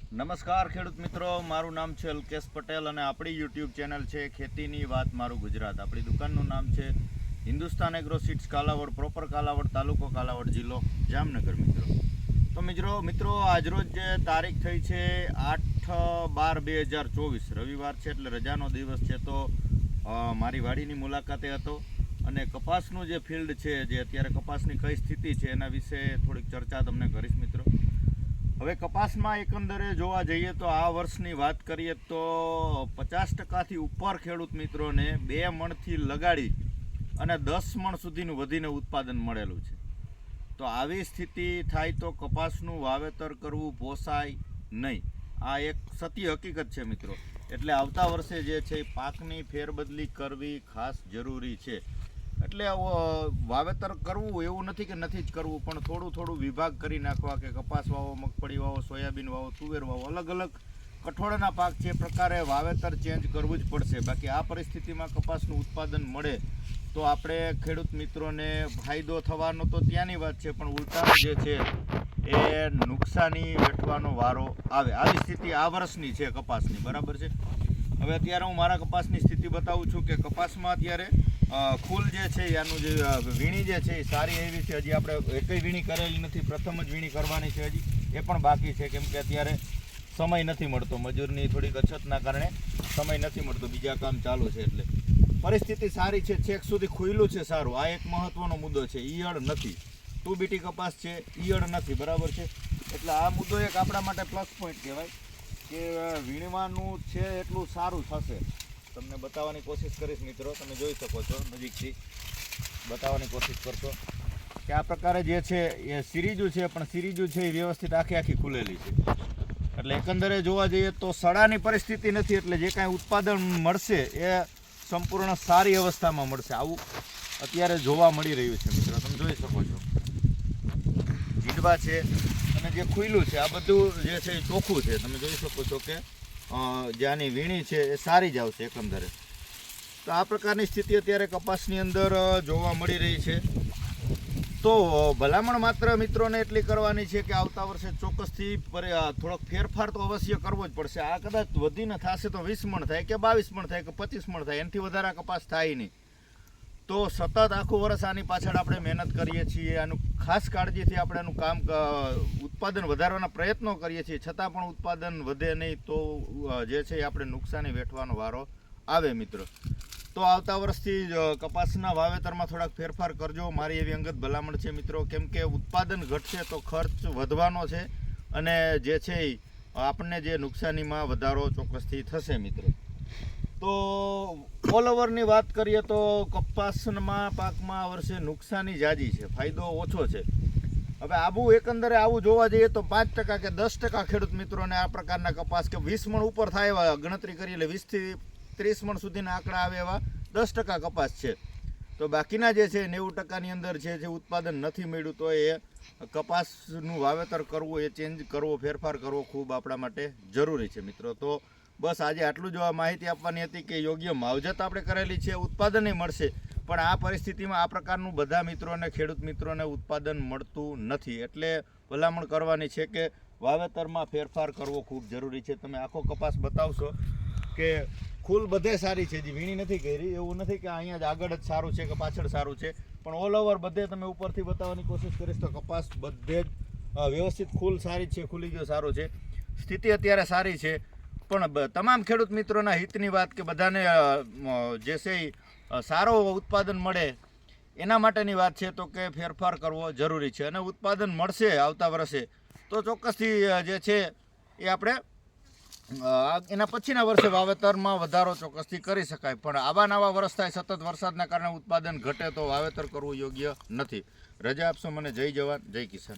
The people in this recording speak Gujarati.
નમસ્કાર ખેડૂત મિત્રો, મારું નામ છે અલ્કેશ પટેલ અને આપણી યુટ્યુબ ચેનલ છે ખેતીની વાત મારું ગુજરાત. આપણી દુકાનનું નામ છે Hindustan Agro Seeds Kalavad, proper Kalavad, તાલુકો કાલાવડ, જિલ્લો જામનગર. મિત્રો આજરોજ જે તારીખ થઈ છે 8/12/2024 રવિવાર છે, એટલે રજાનો દિવસ છે. તો મારી વાડીની મુલાકાતે હતો અને કપાસનું જે ફિલ્ડ છે, જે અત્યારે કપાસની કઈ સ્થિતિ છે એના વિશે થોડીક ચર્ચા તમને કરીશ મિત્રો. હવે કપાસમાં એકંદરે જોવા જઈએ તો આ વર્ષની વાત કરીએ તો 50%થી ઉપર ખેડૂત મિત્રોને 2 મણથી લગાડી અને 10 મણ સુધીનું વધીને ઉત્પાદન મળેલું છે. તો આવી સ્થિતિ થાય તો કપાસનું વાવેતર કરવું પોસાય નહીં. આ એક સત્ય હકીકત છે મિત્રો. એટલે આવતા વર્ષે જે છે પાકની ફેરબદલી કરવી ખાસ જરૂરી છે. એટલે વાવેતર કરવું એવું નથી કે નથી જ કરવું, પણ થોડું વિભાગ કરી નાખવા કે કપાસ વાવો, મગફળી વાવો, સોયાબીન વાવો, તુવેર વાવો, અલગ અલગ કઠોળના પાક છે પ્રકારે વાવેતર ચેન્જ કરવું જ પડશે. બાકી આ પરિસ્થિતિમાં કપાસનું ઉત્પાદન મળે તો આપણે ખેડૂત મિત્રોને ફાયદો થવાનો તો ત્યાંની વાત છે, પણ ઉલટાનો જે છે એ નુકસાની વેઠવાનો વારો આવે. આવી સ્થિતિ આ વર્ષની છે કપાસની, બરાબર છે. હવે અત્યારે હું મારા કપાસની સ્થિતિ બતાવું છું કે કપાસમાં અત્યારે ફૂલ જે છે એનું જે વીણી જે છે એ સારી એવી છે. હજી આપણે એકય વીણી કરેલી નથી, પ્રથમ જ વીણી કરવાની છે. હજી એ પણ બાકી છે, કેમ કે અત્યારે સમય નથી મળતો, મજૂરની થોડીક અછતના કારણે સમય નથી મળતો, બીજા કામ ચાલુ છે. એટલે પરિસ્થિતિ સારી છે, છેક સુધી ખુલ્લું છે સારું. આ એક મહત્વનો મુદ્દો છે. ઈયળ નથી, 2BT કપાસ છે, ઈયળ નથી, બરાબર છે. એટલે આ મુદ્દો એક આપણા માટે પ્લસ પોઈન્ટ કહેવાય કે વીણવાનું છે એટલું સારું થશે. તમને બતાવવાની કોશિશ કરીશ મિત્રો, તમે જોઈ શકો છો, નજીકથી બતાવવાની કોશિશ કરશો કે આ પ્રકારે જે છે એ સિરીજુ છે, પણ સિરીજુ છે એ વ્યવસ્થિત આખી ખુલેલી છે. એટલે એકંદરે જોવા જઈએ તો સડાની પરિસ્થિતિ નથી, એટલે જે કાંઈ ઉત્પાદન મળશે એ સંપૂર્ણ સારી અવસ્થામાં મળશે. આવું અત્યારે જોવા મળી રહ્યું છે મિત્રો, તમે જોઈ શકો છો. જીડવા છે અને જે ખુલ્લું છે, આ બધું જે છે એ ચોખ્ખું છે. તમે જોઈ શકો છો કે જ્યાંની વીણી છે એ સારી જ આવશે એકંદરે. તો આ પ્રકારની સ્થિતિ અત્યારે કપાસની અંદર જોવા મળી રહી છે. તો ભલામણ માત્ર મિત્રોને એટલી કરવાની છે કે આવતા વર્ષે ચોક્કસથી થોડોક ફેરફાર તો અવશ્ય કરવો જ પડશે. આ કદાચ વધીને થશે તો 20 મણ થાય કે 22 મણ થાય કે 25 મણ થાય, એનાથી વધારે કપાસ થાય નહીં. તો સતત આખું વર્ષ આની પાછળ આપણે મહેનત કરીએ છીએ, આનું ખાસ કાળજીથી આપણે આનું કામ ઉત્પાદન વધારવાના પ્રયત્નો કરીએ છીએ, છતાં પણ ઉત્પાદન વધે નહીં તો જે છે એ આપણે નુકસાની વેઠવાનો વારો આવે મિત્રો. તો આવતા વર્ષથી કપાસના વાવેતરમાં થોડાક ફેરફાર કરજો, મારી એવી અંગત ભલામણ છે મિત્રો. કેમ કે ઉત્પાદન ઘટશે તો ખર્ચ વધવાનો છે અને જે છે એ આપણને જે નુકસાનીમાં વધારો ચોક્કસથી થશે મિત્રો. તો ઓલ ઓવરની વાત કરીએ તો કપાસના પાકમાં આ વર્ષે નુકસાની જાજી છે, ફાયદો ઓછો છે. હવે એકંદરે આવું જોવા જઈએ તો 5% કે 10% ખેડૂત મિત્રોને આ પ્રકારના કપાસ કે 20 મણ ઉપર થાય એવા ગણતરી કરી, એટલે 20 થી 30 મણ સુધીના આંકડા આવે એવા 10% કપાસ છે. તો બાકીના જે છે 90%ની અંદર છે જે ઉત્પાદન નથી મળ્યું, તો એ કપાસનું વાવેતર કરવું, એ ચેન્જ કરવો, ફેરફાર કરવો ખૂબ આપણા માટે જરૂરી છે મિત્રો. તો બસ આજે આટલું જ માહિતી આપવાની હતી કે યોગ્ય માવજત આપણે કરેલી છે, ઉત્પાદન મળશે, પણ આ પરિસ્થિતિમાં આ પ્રકારનું બધા મિત્રોને, ખેડૂત મિત્રોને ઉત્પાદન મળતું નથી. એટલે ભલામણ કરવાની છે કે વાવેતરમાં ફેરફાર કરવો ખૂબ જરૂરી છે. તમે આખો કપાસ બતાવશો કે ફૂલ બધે સારી છે, જે વીણી નથી કરી, એવું નથી કે અહીંયા જ આગળ જ સારું છે કે પાછળ સારું છે, પણ ઓલ ઓવર બધે તમે ઉપરથી બતાવવાની કોશિશ કરીશ તો કપાસ બધે જ વ્યવસ્થિત ફૂલ સારી છે, ખુલી ગયો સારું છે, સ્થિતિ અત્યારે સારી છે. પણ તમામ ખેડૂત મિત્રોના હિતની વાત કે બધાને જે છે સારો ઉત્પાદન મળે એના માટેની વાત છે, તો કે ફેરફાર કરવો જરૂરી છે. અને ઉત્પાદન મળશે આવતા વર્ષે તો ચોક્કસથી જે છે એ આપણે એના પછીના વર્ષે વાવેતરમાં વધારો ચોક્કસથી કરી શકાય. પણ આવા નવા વર્ષ થાય, સતત વરસાદના કારણે ઉત્પાદન ઘટે તો વાવેતર કરવું યોગ્ય નથી. રજા આપશો મને. જય જવાન, જય કિસાન.